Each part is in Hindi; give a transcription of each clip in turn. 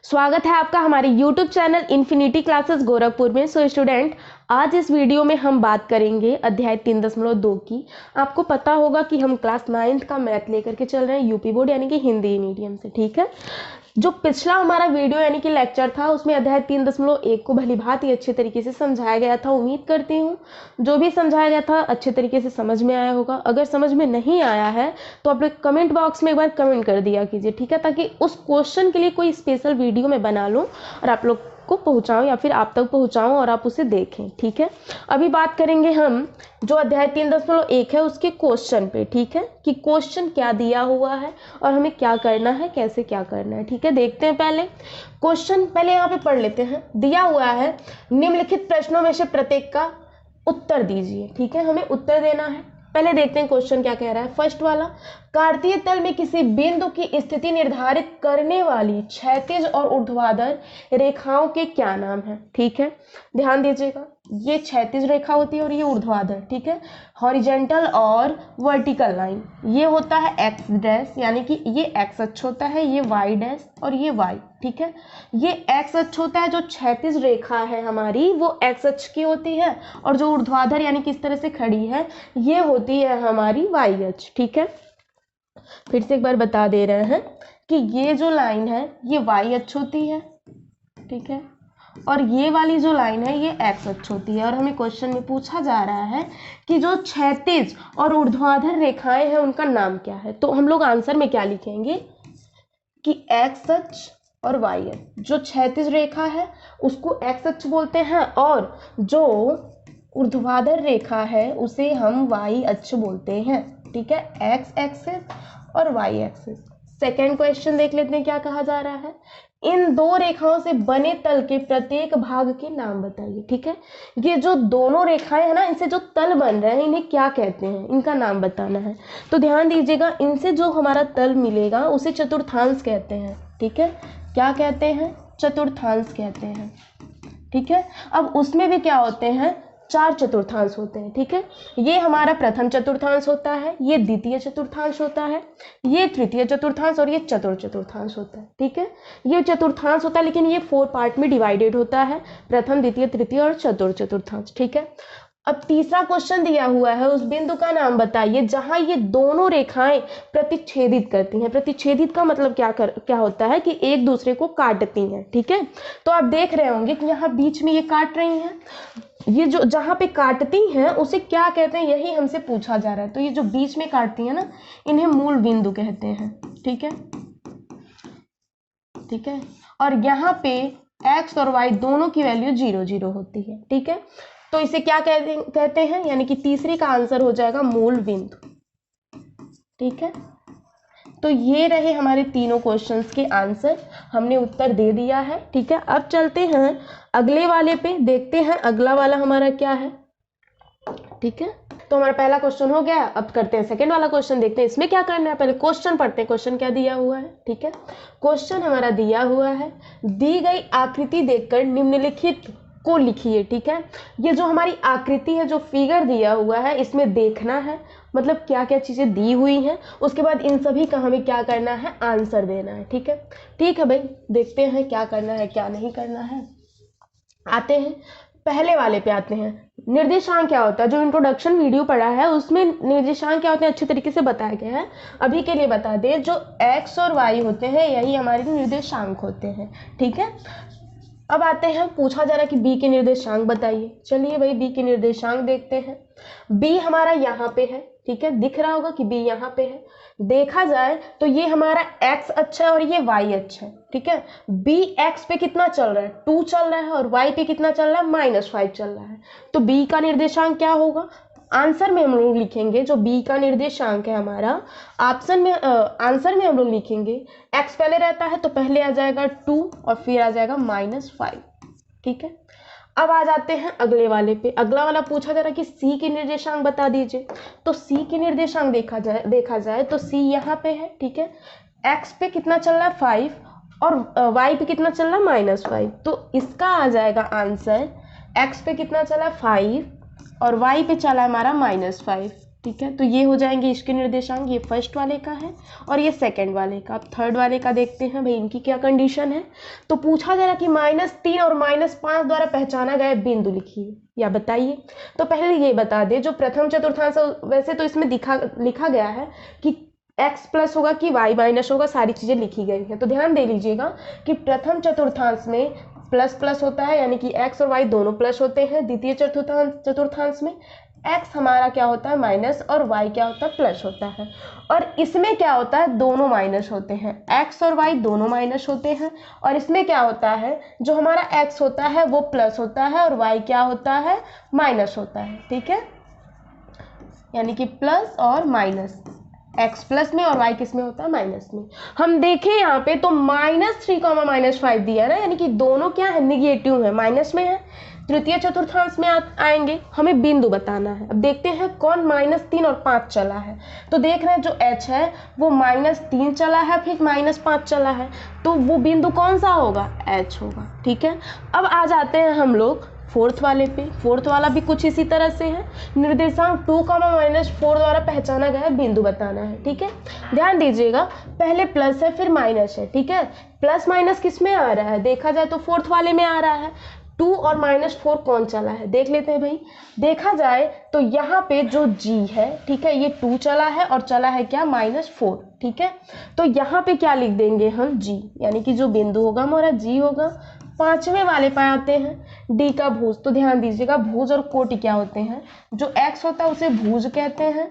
स्वागत है आपका हमारे YouTube channel infinity classes Gorakhpur में। सो स्टूडेंट, आज इस वीडियो में हम बात करेंगे अध्याय 3.2 की। आपको पता होगा कि हम क्लास 9th का मैथ लेकर के चल रहे हैं यूपी बोर्ड यानी कि हिंदी मीडियम से। ठीक है, जो पिछला हमारा वीडियो यानी कि लेक्चर था उसमें अध्याय 3.1 को भलीभांति अच्छे तरीके से समझाया गया था। उम्मीद करती हूँ जो भी समझाया गया था अच्छे तरीके से समझ में आया होगा। अगर समझ में नहीं आया है तो आप लोग कमेंट बॉक्स में एक बार कमेंट कर दिया कीजिए, ठीक है, ताकि उस क्वेश्चन के लिए कोई स्पेशल वीडियो मैं बना लूँ और आप लोग को पहुंचाऊं या फिर आप तक पहुंचाऊं और आप उसे देखें। ठीक है, अभी बात करेंगे हम जो अध्याय 3.1 है उसके क्वेश्चन पे। ठीक है, कि क्वेश्चन क्या दिया हुआ है और हमें क्या करना है, कैसे क्या करना है। ठीक है, देखते हैं पहले क्वेश्चन। पहले यहाँ पे पढ़ लेते हैं। दिया हुआ है निम्नलिखित प्रश्नों में से प्रत्येक का उत्तर दीजिए। ठीक है, हमें उत्तर देना है। पहले देखते हैं क्वेश्चन क्या कह रहा है। फर्स्ट वाला, कार्तीय तल में किसी बिंदु की स्थिति निर्धारित करने वाली क्षैतिज और ऊर्ध्वाधर रेखाओं के क्या नाम है। ठीक है, ध्यान दीजिएगा, ये क्षैतिज रेखा होती है और ये ऊर्ध्वाधर। ठीक है, हॉरिजेंटल और वर्टिकल लाइन, ये होता है एक्स डैश, यानी कि ये एक्स अक्ष होता है, ये वाई डैश और ये वाई। ठीक है, ये एक्स अक्ष होता है, जो क्षैतिज रेखा है हमारी वो एक्स अक्ष की होती है, और जो ऊर्ध्वाधर यानी कि इस तरह से खड़ी है ये होती है हमारी वाई अक्ष। ठीक है, फिर से एक बार बता दे रहे हैं कि ये जो लाइन है ये वाई अक्ष होती है। ठीक है, और ये वाली जो लाइन है ये एक्स अक्ष होती है। और हमें क्वेश्चन में पूछा जा रहा है कि जो क्षैतिज और ऊर्ध्वाधर रेखाएं हैं उनका नाम क्या है। तो हम लोग आंसर में क्या लिखेंगे कि एक्स अक्ष और वाई अक्ष। जो क्षैतिज रेखा है उसको एक्स अक्ष बोलते हैं और जो ऊर्ध्वाधर रेखा है उसे हम वाई अक्ष बोलते हैं। ठीक है, एक्स एक्सिस और वाई एक्सिस। सेकेंड क्वेश्चन देख लेते हैं क्या कहा जा रहा है। इन दो रेखाओं से बने तल के प्रत्येक भाग के नाम बताइए। ठीक है, ये जो दोनों रेखाएं हैं ना, इनसे जो तल बन रहे हैं इन्हें क्या कहते हैं, इनका नाम बताना है। तो ध्यान दीजिएगा, इनसे जो हमारा तल मिलेगा उसे चतुर्थांश कहते हैं। ठीक है, क्या कहते हैं, चतुर्थांश कहते हैं। ठीक है, अब उसमें भी क्या होते हैं, 4 चतुर्थांश होते हैं। ठीक है, ये हमारा प्रथम चतुर्थांश होता है, ये द्वितीय चतुर्थांश होता है, ये तृतीय चतुर्थांश और ये चतुर्थ चतुर्थांश होता है। ठीक है, ये चतुर्थांश होता है लेकिन ये 4 पार्ट में डिवाइडेड होता है, प्रथम द्वितीय तृतीय और चतुर्थ चतुर्थांश। ठीक है, अब तीसरा क्वेश्चन दिया हुआ है, उस बिंदु का नाम बताइए जहां ये दोनों रेखाएं प्रतिच्छेदित करती हैं। प्रतिच्छेदित का मतलब क्या होता है कि एक दूसरे को काटती हैं। ठीक है, तो आप देख रहे होंगे कि यहाँ बीच में ये काट रही हैं, ये जो जहां पे काटती हैं उसे क्या कहते हैं, यही हमसे पूछा जा रहा है। तो ये जो बीच में काटती हैं ना, इन्हें मूल बिंदु कहते हैं। ठीक है, ठीक है, और यहाँ पे एक्स और वाई दोनों की वैल्यू 0 0 होती है। ठीक है, तो इसे क्या कहते हैं, यानी कि तीसरे का आंसर हो जाएगा मूल बिंदु। ठीक है, तो ये रहे हमारे तीनों क्वेश्चंस के आंसर, हमने उत्तर दे दिया है। ठीक है, अब चलते हैं अगले वाले पे, देखते हैं अगला वाला हमारा क्या है। ठीक है, तो हमारा पहला क्वेश्चन हो गया। अब करते हैं सेकंड वाला क्वेश्चन, देखते हैं इसमें क्या करना है। पहले क्वेश्चन पढ़ते हैं, क्वेश्चन क्या दिया हुआ है। ठीक है, क्वेश्चन हमारा दिया हुआ है, दी गई आकृति देखकर निम्नलिखित को लिखिए। ठीक है, ये जो हमारी आकृति है, जो फिगर दिया हुआ है, इसमें देखना है मतलब क्या क्या चीजें दी हुई हैं, उसके बाद इन सभी का हमें क्या करना है, आंसर देना है। ठीक है, ठीक है भाई, देखते हैं क्या करना है क्या नहीं करना है। आते हैं पहले वाले पे, आते हैं निर्देशांक क्या होता है। जो इंट्रोडक्शन वीडियो पढ़ा है उसमें निर्देशांक क्या होते हैं अच्छे तरीके से बताया गया है। अभी के लिए बता दें, जो एक्स और वाई होते हैं यही हमारे निर्देशांक होते हैं। ठीक है, अब आते हैं, पूछा जा रहा है कि बी के निर्देशांक बताइए। चलिए भाई बी के निर्देशांक देखते हैं। बी हमारा यहाँ पे है। ठीक है, दिख रहा होगा कि बी यहाँ पे है। देखा जाए तो ये हमारा एक्स अक्ष है और ये वाई अक्ष है। ठीक है, बी एक्स पे कितना चल रहा है, 2 चल रहा है, और वाई पे कितना चल रहा है, -5 चल रहा है। तो बी का निर्देशांक क्या होगा, आंसर में हम लोग लिखेंगे जो बी का निर्देशांक है हमारा, ऑप्शन में आंसर में हम लोग लिखेंगे एक्स पहले रहता है तो पहले आ जाएगा 2 और फिर आ जाएगा -5। ठीक है, अब आ जाते हैं अगले वाले पे। अगला वाला पूछा जा रहा है कि सी के निर्देशांक बता दीजिए। तो सी के निर्देशांक देखा जाए तो सी यहाँ पे है। ठीक है, एक्स पे कितना चल रहा है 5 और वाई पे कितना चल रहा है -5। तो इसका आ जाएगा आंसर, एक्स पे कितना चला 5 और y पे चला हमारा -5। ठीक है, तो ये हो जाएंगे इसके निर्देशांक, ये फर्स्ट वाले का है और ये सेकंड वाले का। अब थर्ड वाले का देखते हैं भाई इनकी क्या कंडीशन है। तो पूछा जा रहा कि -3 और -5 द्वारा पहचाना गया बिंदु लिखिए या बताइए। तो पहले ये बता दे जो प्रथम चतुर्थांश, वैसे तो इसमें लिखा गया है कि x प्लस होगा कि y माइनस होगा, सारी चीजें लिखी गई है। तो ध्यान दे लीजिएगा कि प्रथम चतुर्थांश में प्लस प्लस होता है, यानी कि x और y दोनों प्लस होते हैं। द्वितीय चतुर्थांश में x हमारा क्या होता है माइनस और y क्या होता है प्लस होता है। और इसमें क्या होता है, दोनों माइनस होते हैं, x और y दोनों माइनस होते हैं। और इसमें क्या होता है, जो हमारा x होता है वो प्लस होता है और y क्या होता है माइनस होता है। ठीक है, यानी कि प्लस और माइनस, x प्लस में और y किस में होता है माइनस में। हम देखें यहाँ पे तो -3 -5 दिया है ना, यानी कि दोनों क्या है निगेटिव है, माइनस में है। तृतीय चतुर्थांश में आएंगे, हमें बिंदु बताना है। अब देखते हैं कौन -3 और 5 चला है। तो देख रहे हैं जो h है वो -3 चला है फिर -5 चला है, तो वो बिंदु कौन सा होगा, h होगा। ठीक है, अब आ जाते हैं हम लोग फोर्थ वाले पे। फोर्थ वाला भी कुछ इसी तरह से है, निर्देशांक 2, -4 द्वारा पहचाना गया बिंदु बताना है। ठीक है, ध्यान दीजिएगा पहले प्लस है फिर माइनस है। ठीक है, प्लस माइनस किस में आ रहा है, देखा जाए तो फोर्थ वाले में आ रहा है। 2 और -4 कौन चला है देख लेते हैं भाई। देखा जाए तो यहाँ पे जो g है, ठीक है, ये 2 चला है और चला है क्या -4। ठीक है, तो यहाँ पे क्या लिख देंगे हम g, यानी कि जो बिंदु होगा हमारा g होगा। पांचवें वाले पे आते हैं d का भुज। तो ध्यान दीजिएगा भुज और कोटि क्या होते हैं, जो x होता है उसे भुज कहते हैं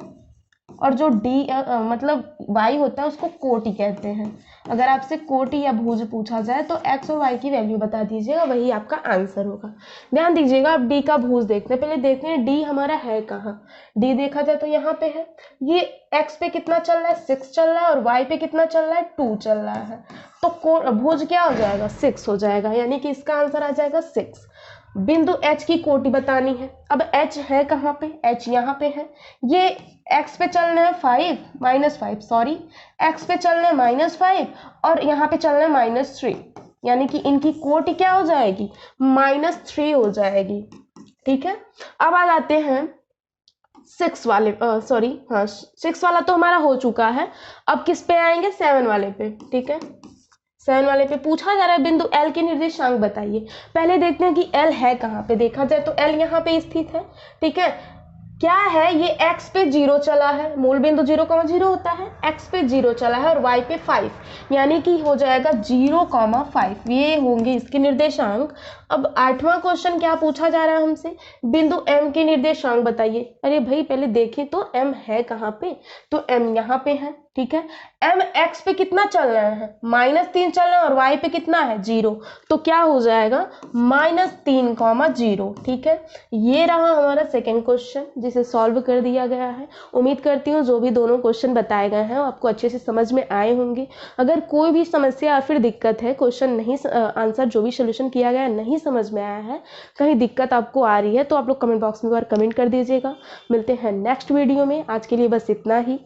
और जो मतलब y होता है उसको कोटि कहते हैं। अगर आपसे कोटि या भुज पूछा जाए तो x और y की वैल्यू बता दीजिएगा, वही आपका आंसर होगा। ध्यान दीजिएगा अब d का भुज देखते हैं। पहले देखते हैं d हमारा है कहाँ। d देखा जाए तो यहाँ पे है, ये x पे कितना चल रहा है 6 चल रहा है और y पे कितना चल रहा है 2 चल रहा है। तो भुज क्या हो जाएगा 6 हो जाएगा, यानी कि इसका आंसर आ जाएगा 6। बिंदु h की कोटि बतानी है। अब h है कहाँ पे, h यहाँ पे है। ये x पे चलना है 5 सॉरी, x पे चलना है -5 और यहाँ पे चलना है -3, यानी कि इनकी कोटि क्या हो जाएगी -3 हो जाएगी। ठीक है, अब आ जाते हैं 6 वाले, सॉरी हाँ 6 वाला तो हमारा हो चुका है। अब किस पे आएंगे 7 वाले पे। ठीक है, 7 वाले पे पूछा जा रहा है बिंदु L के निर्देशांक बताइए। पहले देखते हैं कि L है कहाँ पे। देखा जाए तो L यहाँ पे स्थित है। ठीक है, क्या है ये x पे 0 चला है, मूल बिंदु 0,0 होता है, x पे 0 चला है और y पे 5, यानी कि हो जाएगा 0,5, ये होंगे इसके निर्देशांक। अब 8वां क्वेश्चन क्या पूछा जा रहा है हमसे, बिंदु M के निर्देशांक बताइए। अरे भाई पहले देखें तो M है कहाँ पे, तो M यहाँ पे है। ठीक है, M x पे कितना चल रहा है -3 चल रहा है और y पे कितना है 0, तो क्या हो जाएगा -3,0। ठीक है, ये रहा हमारा सेकंड क्वेश्चन जिसे सॉल्व कर दिया गया है। उम्मीद करती हूँ जो भी दोनों क्वेश्चन बताए गए हैं आपको अच्छे से समझ में आए होंगे। अगर कोई भी समस्या या फिर दिक्कत है, क्वेश्चन नहीं आंसर जो भी सोल्यूशन किया गया नहीं समझ में आया है, कहीं दिक्कत आपको आ रही है तो आप लोग कमेंट बॉक्स में एक बार कमेंट कर दीजिएगा। मिलते हैं नेक्स्ट वीडियो में, आज के लिए बस इतना ही।